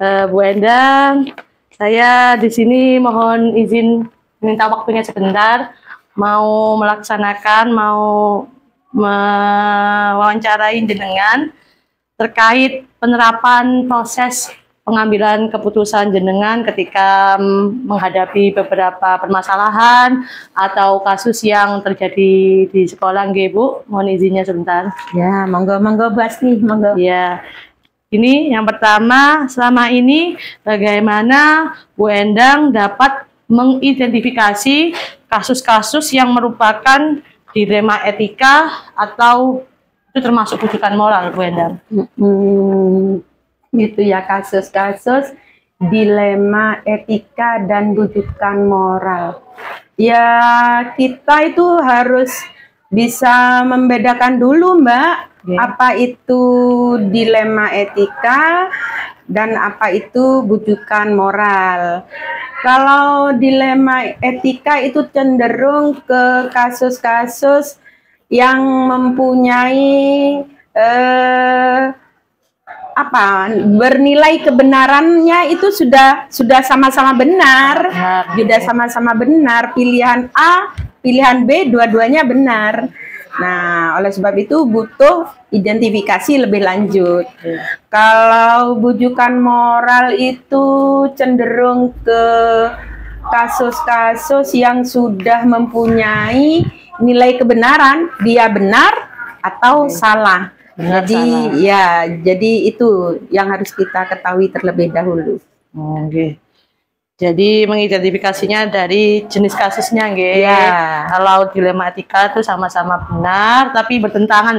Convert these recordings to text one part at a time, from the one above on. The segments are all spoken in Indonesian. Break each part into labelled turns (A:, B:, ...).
A: Bu Endang, saya di sini mohon izin minta waktunya sebentar, mau mewawancarai jenengan terkait penerapan proses pengambilan keputusan jenengan ketika menghadapi beberapa permasalahan atau kasus yang terjadi di sekolah, nggih Bu. Mohon izinnya sebentar.
B: Ya, monggo Basni, monggo.
A: Ya. Ini yang pertama, selama ini bagaimana Bu Endang dapat mengidentifikasi kasus-kasus yang merupakan dilema etika atau itu termasuk bujukan moral, Bu Endang?
B: Gitu ya, kasus-kasus dilema etika dan bujukan moral. Ya, kita itu harus bisa membedakan dulu, Mbak. Apa itu dilema etika dan apa itu bujukan moral. Kalau dilema etika itu cenderung ke kasus-kasus yang mempunyai bernilai kebenarannya itu sudah sama-sama benar, sudah sama-sama benar, pilihan A, pilihan B, dua-duanya benar. Nah, oleh sebab itu butuh identifikasi lebih lanjut. Kalau bujukan moral itu cenderung ke kasus-kasus yang sudah mempunyai nilai kebenaran, dia benar atau salah. Jadi itu yang harus kita ketahui terlebih dahulu.
A: Jadi mengidentifikasinya dari jenis kasusnya, nggih.
B: Ya.
A: Kalau dilema etika itu sama-sama benar, tapi bertentangan.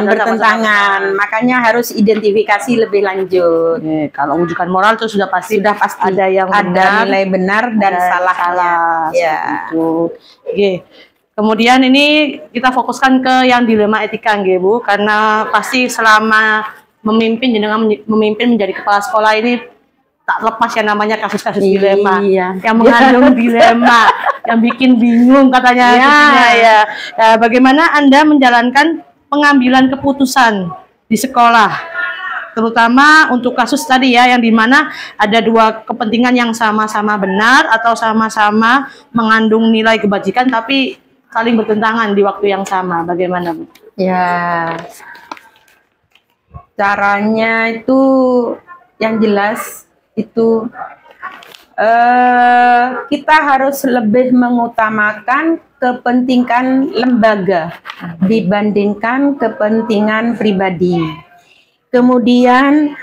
B: Bertentangan. Makanya harus identifikasi lebih lanjut.
A: Kalau bujukan moral itu sudah pasti ada yang benar,
B: nilai benar dan salah.
A: Ya. Itu. Kemudian ini kita fokuskan ke yang dilema etika, nggih Bu, karena pasti selama memimpin menjadi kepala sekolah ini tak lepas yang namanya kasus-kasus dilema, yang mengandung dilema, yang bikin bingung katanya. Bagaimana Anda menjalankan pengambilan keputusan di sekolah, terutama untuk kasus tadi ya, yang dimana ada dua kepentingan yang sama-sama benar atau sama-sama mengandung nilai kebajikan, tapi saling bertentangan di waktu yang sama. Bagaimana Bu?
B: Ya, caranya itu yang jelas itu kita harus lebih mengutamakan kepentingan lembaga dibandingkan kepentingan pribadi. Kemudian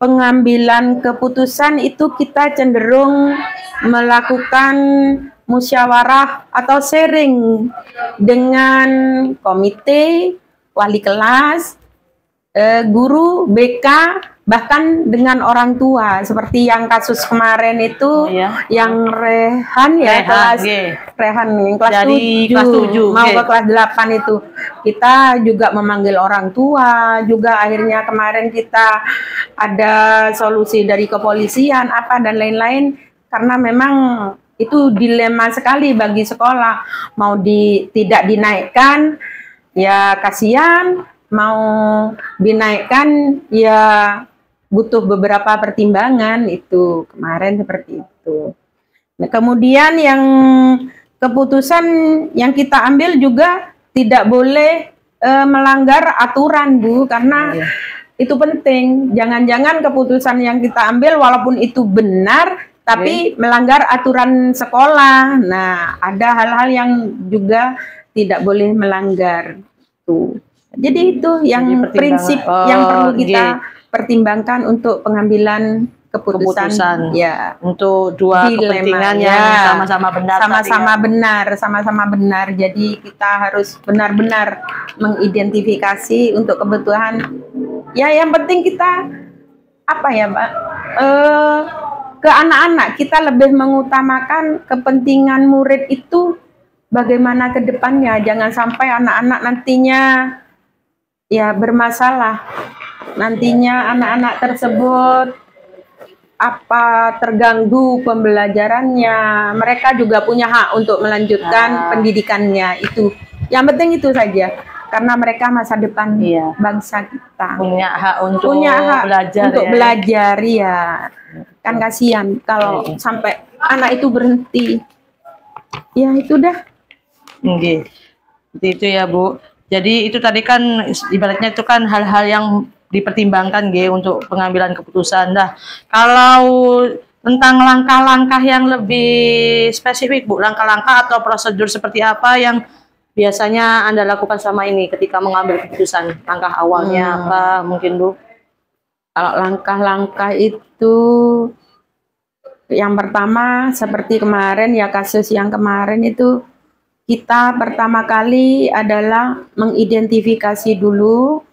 B: pengambilan keputusan itu kita cenderung melakukan musyawarah atau sharing dengan komite, wali kelas, guru, BK, bahkan dengan orang tua, seperti yang kasus kemarin itu, yang Rehan kelas 7 mau ke kelas 8 itu, kita juga memanggil orang tua, juga akhirnya kemarin kita ada solusi dari kepolisian dan lain-lain, karena memang itu dilema sekali bagi sekolah, mau tidak dinaikkan ya kasihan, mau dinaikkan ya butuh beberapa pertimbangan. Itu kemarin seperti itu. Nah, kemudian yang keputusan yang kita ambil juga tidak boleh melanggar aturan, Bu, karena itu penting. Jangan-jangan keputusan yang kita ambil walaupun itu benar tapi melanggar aturan sekolah. Nah, ada hal-hal yang juga tidak boleh melanggar. Tuh. Jadi itu yang prinsip yang perlu kita pertimbangkan untuk pengambilan keputusan. Ya,
A: untuk dua kepentingan yang sama-sama benar.
B: Sama-sama benar. Jadi kita harus benar-benar mengidentifikasi untuk kebutuhan. Ya, yang penting kita Pak? Ke anak-anak kita lebih mengutamakan kepentingan murid itu bagaimana ke depannya. Jangan sampai anak-anak nantinya ya bermasalah. Nantinya anak-anak tersebut terganggu pembelajarannya. Mereka juga punya hak untuk melanjutkan pendidikannya. Itu yang penting itu saja. karena mereka masa depan bangsa kita.
A: Punya hak untuk belajar.
B: Untuk belajar ya. Kan kasihan kalau sampai anak itu berhenti. Ya itu dah.
A: Oke. Itu ya Bu. Jadi itu tadi kan ibaratnya itu kan hal-hal yang dipertimbangkan untuk pengambilan keputusan. Nah, kalau tentang langkah-langkah yang lebih spesifik Bu, langkah-langkah atau prosedur seperti apa yang biasanya Anda lakukan selama ini ketika mengambil keputusan? Langkah awalnya apa mungkin Bu?
B: Kalau langkah-langkah itu yang pertama seperti kemarin ya, kasus yang kemarin itu kita pertama kali adalah mengidentifikasi dulu.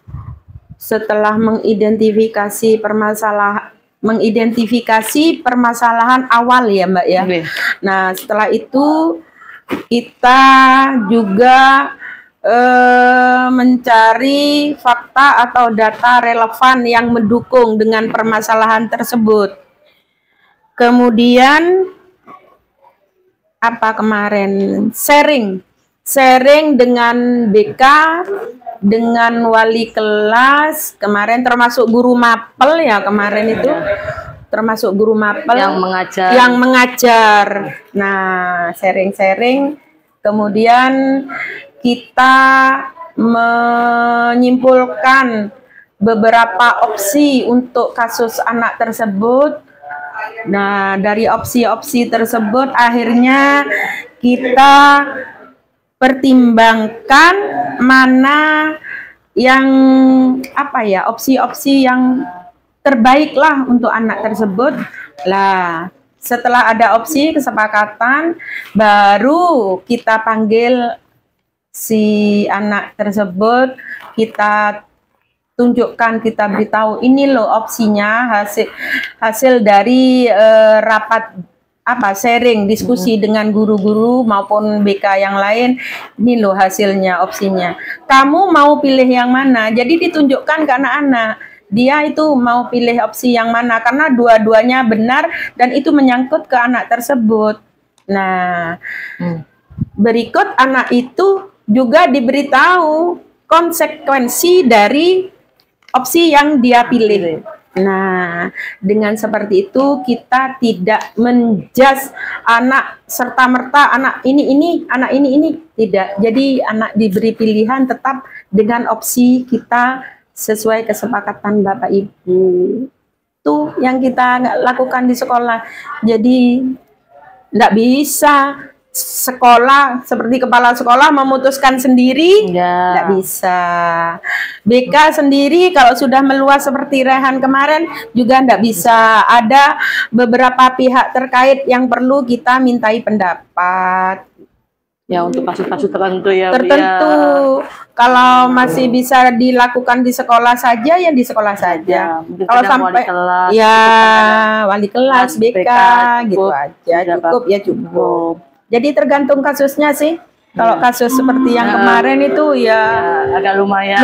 B: Setelah mengidentifikasi permasalahan awal ya Mbak ya. Nah setelah itu kita juga mencari fakta atau data relevan yang mendukung dengan permasalahan tersebut. Kemudian apa kemarin? Sharing dengan BK, dengan wali kelas, kemarin termasuk guru mapel ya kemarin itu, termasuk guru mapel yang mengajar. Nah, sharing-sharing, kemudian kita menyimpulkan beberapa opsi untuk kasus anak tersebut. Nah, dari opsi-opsi tersebut akhirnya kita pertimbangkan mana yang opsi-opsi yang terbaik lah untuk anak tersebut. Lah, setelah ada opsi kesepakatan, baru kita panggil si anak tersebut, kita tunjukkan, kita beritahu ini loh opsinya, hasil dari rapat sharing, diskusi dengan guru-guru maupun BK yang lain, ini loh hasilnya, opsinya. Kamu mau pilih yang mana? Jadi ditunjukkan ke anak-anak, dia itu mau pilih opsi yang mana, karena dua-duanya benar dan itu menyangkut ke anak tersebut. Nah, berikut anak itu juga diberitahu konsekuensi dari opsi yang dia pilih. Nah, dengan seperti itu kita tidak menjudge anak serta-merta anak ini, anak ini, tidak. Jadi anak diberi pilihan tetap dengan opsi kita sesuai kesepakatan Bapak Ibu. Itu yang kita lakukan di sekolah. Jadi tidak bisa sekolah seperti kepala sekolah memutuskan sendiri, tidak bisa. BK sendiri kalau sudah meluas seperti Rehan kemarin juga tidak bisa. Ada beberapa pihak terkait yang perlu kita mintai pendapat.
A: Ya, untuk kasus-kasus tertentu ya.
B: Tertentu. Kalau masih bisa dilakukan di sekolah saja, ya di sekolah saja. Kalau sampai wali kelas, BK gitu aja, cukup ya cukup. Jadi tergantung kasusnya sih. Kalau kasus seperti yang kemarin itu
A: agak lumayan.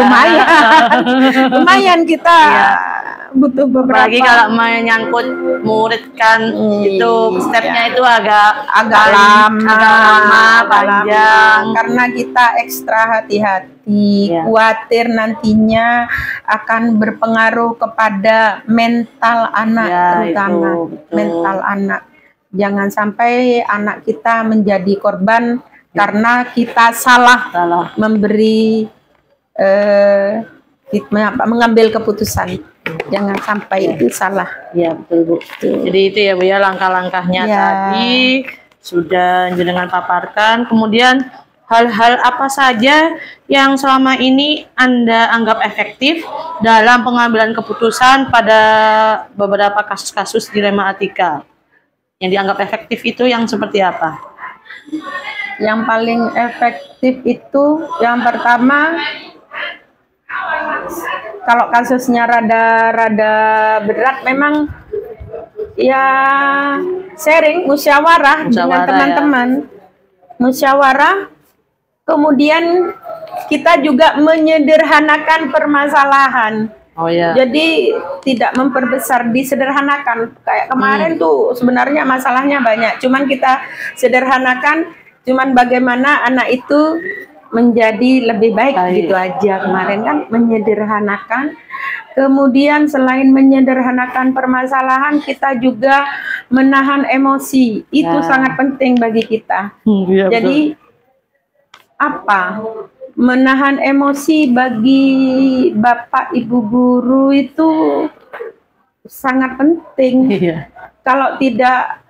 B: Lumayan kita butuh beberapa.
A: Apalagi kalau menyangkut murid kan, itu stepnya itu agak lama, panjang.
B: Karena kita ekstra hati-hati, khawatir nantinya akan berpengaruh kepada mental anak, terutama mental anak. Jangan sampai anak kita menjadi korban karena kita salah memberi mengambil keputusan. Jangan sampai itu salah.
A: Ya, betul Bu. Jadi itu ya Bu ya, langkah-langkahnya tadi sudah jenengan paparkan. Kemudian hal-hal apa saja yang selama ini Anda anggap efektif dalam pengambilan keputusan pada beberapa kasus-kasus dilema etika? Yang dianggap efektif itu yang seperti apa?
B: Yang paling efektif itu yang pertama, kalau kasusnya rada berat memang ya sharing, musyawarah dengan teman-teman. Musyawarah, kemudian kita juga menyederhanakan permasalahan. Jadi tidak memperbesar, disederhanakan. Kayak kemarin tuh sebenarnya masalahnya banyak, cuman kita sederhanakan, cuman bagaimana anak itu menjadi lebih baik. Gitu aja kemarin kan, menyederhanakan. Kemudian selain menyederhanakan permasalahan, kita juga menahan emosi. Itu sangat penting bagi kita. Jadi apa? Menahan emosi bagi Bapak Ibu guru itu sangat penting. Kalau tidak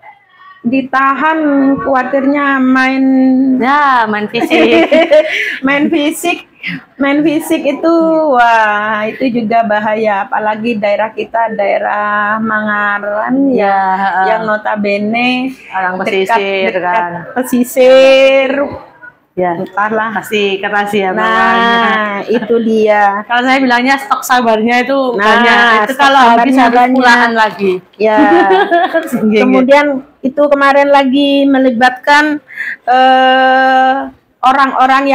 B: ditahan, khawatirnya main
A: fisik.
B: main fisik itu, wah itu juga bahaya. Apalagi daerah kita daerah Mangaran yang notabene
A: orang pesisir
B: dekat pesisir.
A: Entahlah, pasti keras ya.
B: Nah, itu dia.
A: Kalau saya bilangnya stok sabarnya itu banyak. Itu kalau habis pulaan lagi.
B: Kemudian itu kemarin lagi melibatkan orang-orang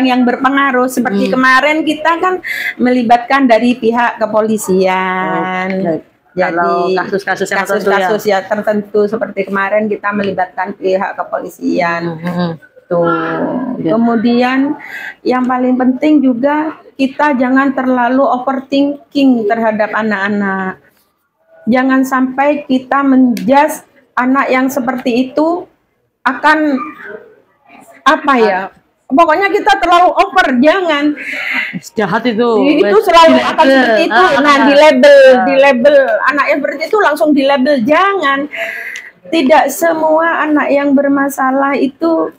B: yang berpengaruh. Seperti kemarin kita kan melibatkan dari pihak kepolisian. Jadi kasus-kasus ya tertentu seperti kemarin kita melibatkan pihak kepolisian. Kemudian yang paling penting juga kita jangan terlalu overthinking terhadap anak-anak. Jangan sampai kita menjudge anak yang seperti itu akan pokoknya kita terlalu over, jangan.
A: Jahat itu
B: selalu akan seperti itu. Nah, di label anak yang seperti itu langsung di label, jangan. Tidak semua anak yang bermasalah itu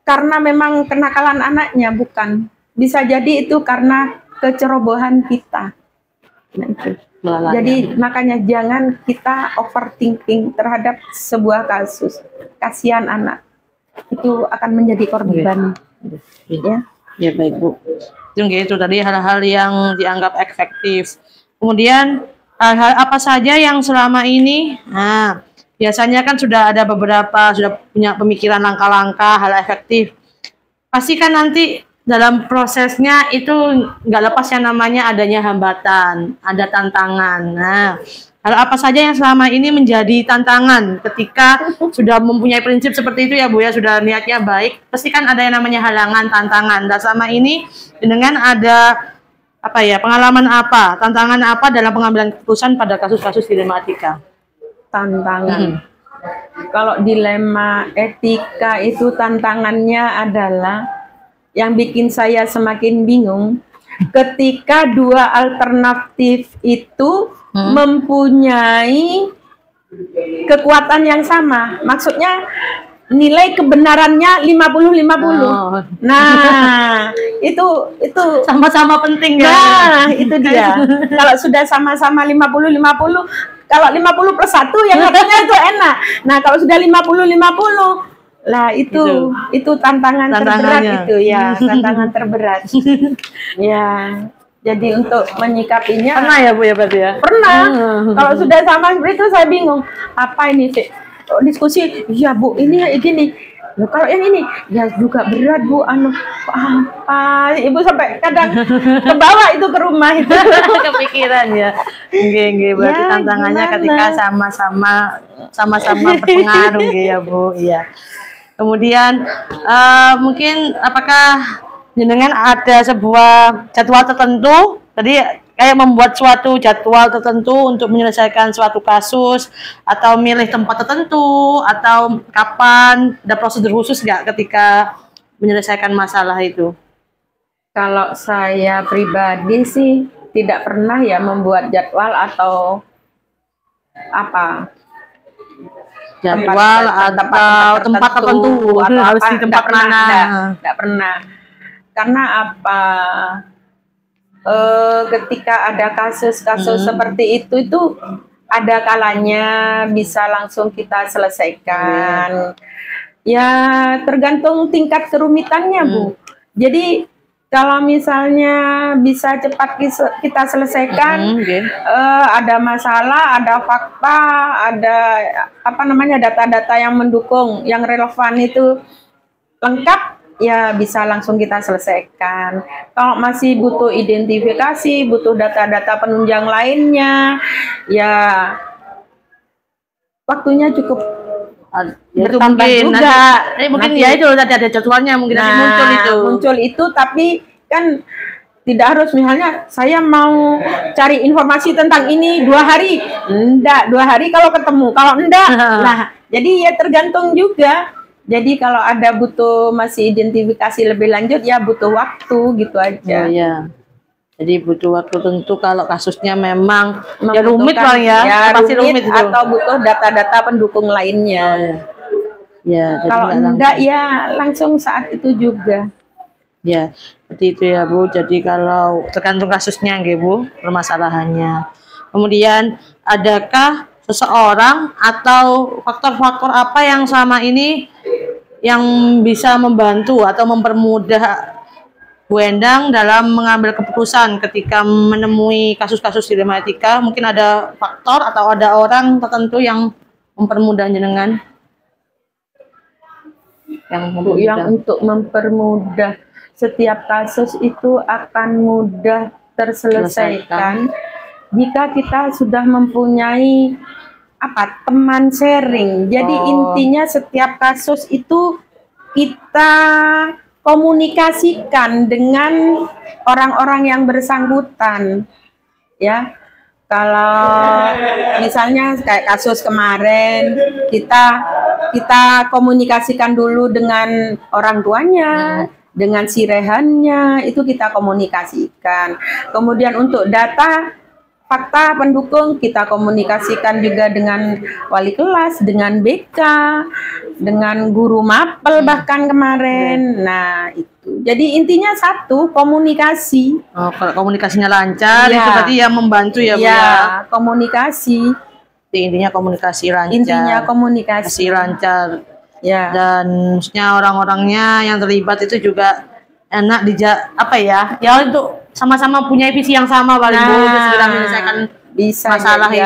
B: karena memang kenakalan anaknya, bukan. Bisa jadi itu karena kecerobohan kita. Nah, itu. Jadi makanya jangan kita overthinking terhadap sebuah kasus. Kasihan anak. Itu akan menjadi korban.
A: Ya baik Bu. Itu tadi hal-hal yang dianggap efektif. Kemudian hal-hal apa saja yang selama ini, biasanya kan sudah ada beberapa, sudah punya pemikiran langkah-langkah hal efektif. Pasti kan nanti dalam prosesnya itu nggak lepas yang namanya adanya hambatan, ada tantangan. Nah, hal apa saja yang selama ini menjadi tantangan ketika sudah mempunyai prinsip seperti itu ya Bu ya, sudah niatnya baik, pasti kan ada yang namanya halangan, tantangan. Dan selama ini dengan ada pengalaman tantangan apa dalam pengambilan keputusan pada kasus-kasus dilema etika?
B: Tantangan. Kalau dilema etika itu tantangannya adalah yang bikin saya semakin bingung ketika dua alternatif itu mempunyai kekuatan yang sama. Maksudnya nilai kebenarannya 50-50. Nah, itu
A: sama-sama penting ya.
B: Nah, itu dia. Kalau sudah sama-sama 50-50, kalau 50+1 yang artinya itu enak. Nah, kalau sudah 50-50, lah itu tantangan terberat itu ya, tantangan terberat. Ya. Jadi untuk menyikapinya
A: pernah ya Bu ya berarti ya?
B: Pernah. Kalau sudah sama seperti itu saya bingung. Apa ini sih? Diskusi, ya Bu, ini gini. Loh, kalau yang ini ya juga berat Bu, apa? Ibu sampai kadang ke bawah itu ke rumah itu.
A: Kepikiran ya. Berarti tantangannya gimana? Ketika sama-sama berpengaruh ya Bu. Iya. Kemudian mungkin apakah jenengan ada sebuah jadwal tertentu, tadi kayak membuat suatu jadwal tertentu untuk menyelesaikan suatu kasus, atau milih tempat tertentu, atau kapan, ada prosedur khusus nggak ketika menyelesaikan masalah itu?
B: Kalau saya pribadi sih tidak pernah ya membuat jadwal atau
A: jadwal atau tempat tertentu atau harus di tempat mana?
B: Nggak pernah. Karena ketika ada kasus-kasus seperti itu ada kalanya bisa langsung kita selesaikan. Ya tergantung tingkat kerumitannya Bu. Jadi kalau misalnya bisa cepat kita selesaikan, ada masalah, ada fakta, ada data-data yang mendukung, yang relevan itu lengkap, ya bisa langsung kita selesaikan. Kalau masih butuh identifikasi, butuh data-data penunjang lainnya, ya waktunya cukup
A: Ya itu
B: bertambah
A: mungkin
B: juga.
A: mungkin
B: Nanti-
A: ya itu tadi ada jadwalnya mungkin nanti muncul itu.
B: Tapi kan tidak harus, misalnya saya mau cari informasi tentang ini 2 hari, enggak 2 hari kalau ketemu, kalau enggak, nah jadi ya tergantung juga. Jadi kalau ada butuh masih identifikasi lebih lanjut ya butuh waktu gitu aja.
A: Oh, iya. Jadi butuh waktu tentu kalau kasusnya memang ya rumit lah
B: ya
A: pasti rumit itu.
B: atau butuh data-data pendukung lainnya.
A: Ya, jadi
B: Kalau
A: nggak
B: enggak ya langsung saat itu juga.
A: ya, seperti itu ya Bu. Jadi kalau tergantung kasusnya nggih Bu, permasalahannya. Kemudian adakah seseorang atau faktor-faktor apa yang selama ini yang bisa membantu atau mempermudah Bu Endang dalam mengambil keputusan ketika menemui kasus-kasus dilema etika? Mungkin ada faktor atau ada orang tertentu yang mempermudah jenengan?
B: Yang untuk mempermudah setiap kasus itu akan mudah terselesaikan jika kita sudah mempunyai teman sharing. Jadi intinya setiap kasus itu kita komunikasikan dengan orang-orang yang bersangkutan, ya. Kalau misalnya kayak kasus kemarin, kita komunikasikan dulu dengan orang tuanya, dengan si rehannya, itu kita komunikasikan. Kemudian untuk data fakta pendukung kita komunikasikan juga dengan wali kelas, dengan BK, dengan guru mapel bahkan kemarin. Nah itu, jadi intinya satu, komunikasi.
A: Oh, kalau komunikasinya lancar
B: Ya.
A: itu berarti yang membantu ya Bu ya.
B: Komunikasi.
A: Jadi intinya komunikasi lancar.
B: Intinya komunikasi
A: lancar.
B: ya.
A: Dan maksudnya orang-orangnya yang terlibat itu juga enak ya untuk sama-sama punya visi yang sama paling Bu, untuk segera menyelesaikan
B: bisa
A: masalah itu.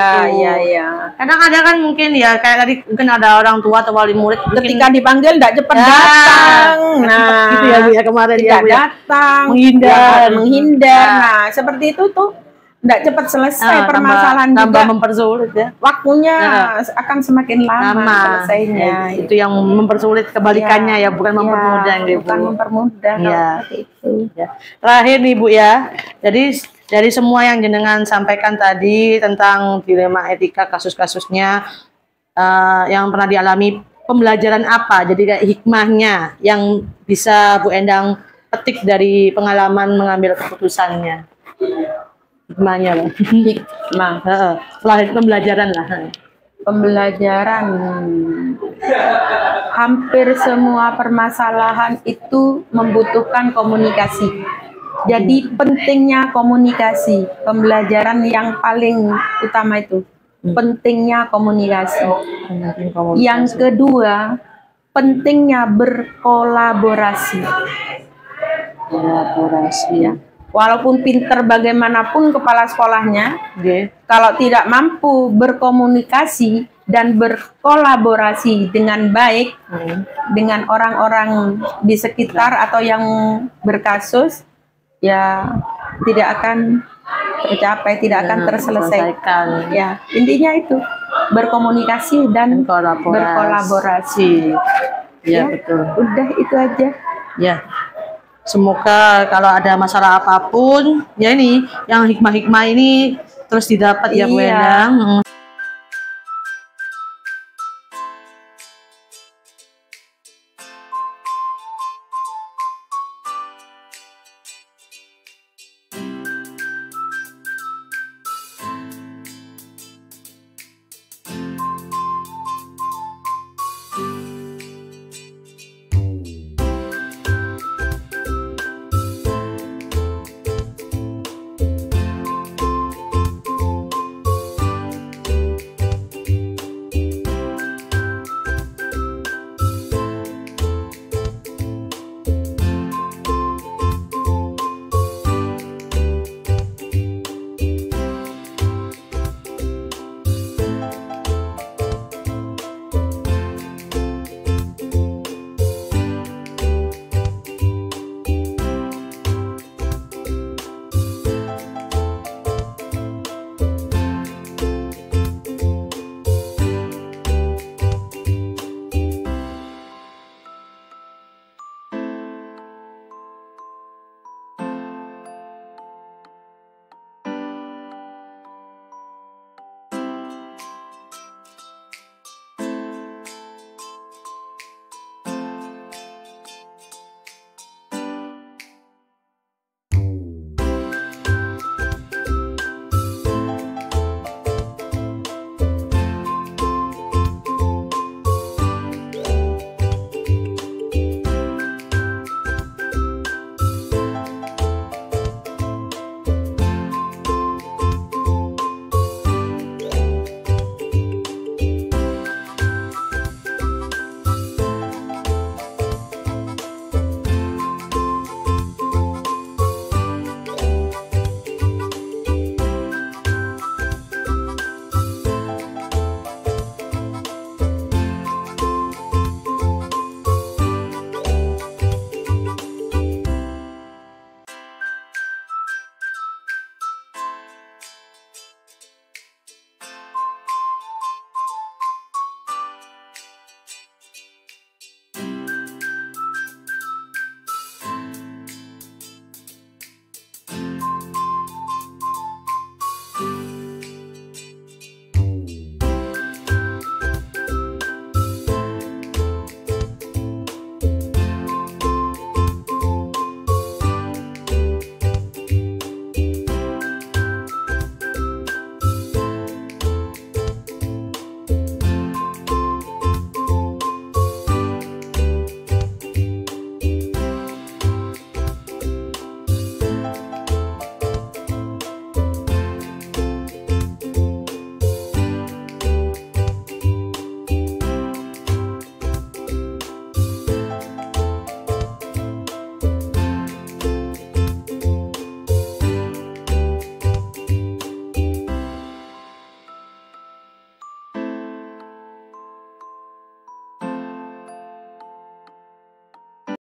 B: ya.
A: Kadang-kadang kan mungkin ya kayak tadi mungkin ada orang tua atau wali murid
B: Ketika dipanggil tidak cepat datang,
A: gitu ya Bu ya kemarin
B: tidak
A: ya Bu ya.
B: datang, menghindar. Nah seperti itu tuh tidak cepat selesai permasalahan,
A: tambah
B: juga
A: mempersulit ya.
B: waktunya akan semakin lama selesainya.
A: Itu yang mempersulit kebalikannya ya, bukan mempermudah gitu.
B: Bukan mempermudah
A: ya.
B: Itu.
A: Ya. Terakhir nih Bu ya, jadi dari semua yang jenengan sampaikan tadi tentang dilema etika kasus-kasusnya yang pernah dialami, pembelajaran apa? Jadi kayak hikmahnya yang bisa Bu Endang petik dari pengalaman mengambil keputusannya. Hikmahnya lah.
B: Hikmah.
A: Pembelajaran lah.
B: Pembelajaran. Hampir semua permasalahan itu membutuhkan komunikasi. Jadi pentingnya komunikasi. Pembelajaran yang paling utama itu. Pentingnya komunikasi. Yang kedua, pentingnya berkolaborasi.
A: Kolaborasi ya.
B: Walaupun pinter bagaimanapun kepala sekolahnya, kalau tidak mampu berkomunikasi dan berkolaborasi dengan baik dengan orang-orang di sekitar atau yang berkasus, ya tidak akan tercapai, tidak akan terselesaikan. Ya, intinya itu berkomunikasi dan berkolaborasi.
A: Ya, betul.
B: Udah itu aja.
A: Ya. Semoga kalau ada masalah apapun, ya ini yang hikmah-hikmah ini terus didapat ya Bu Endang.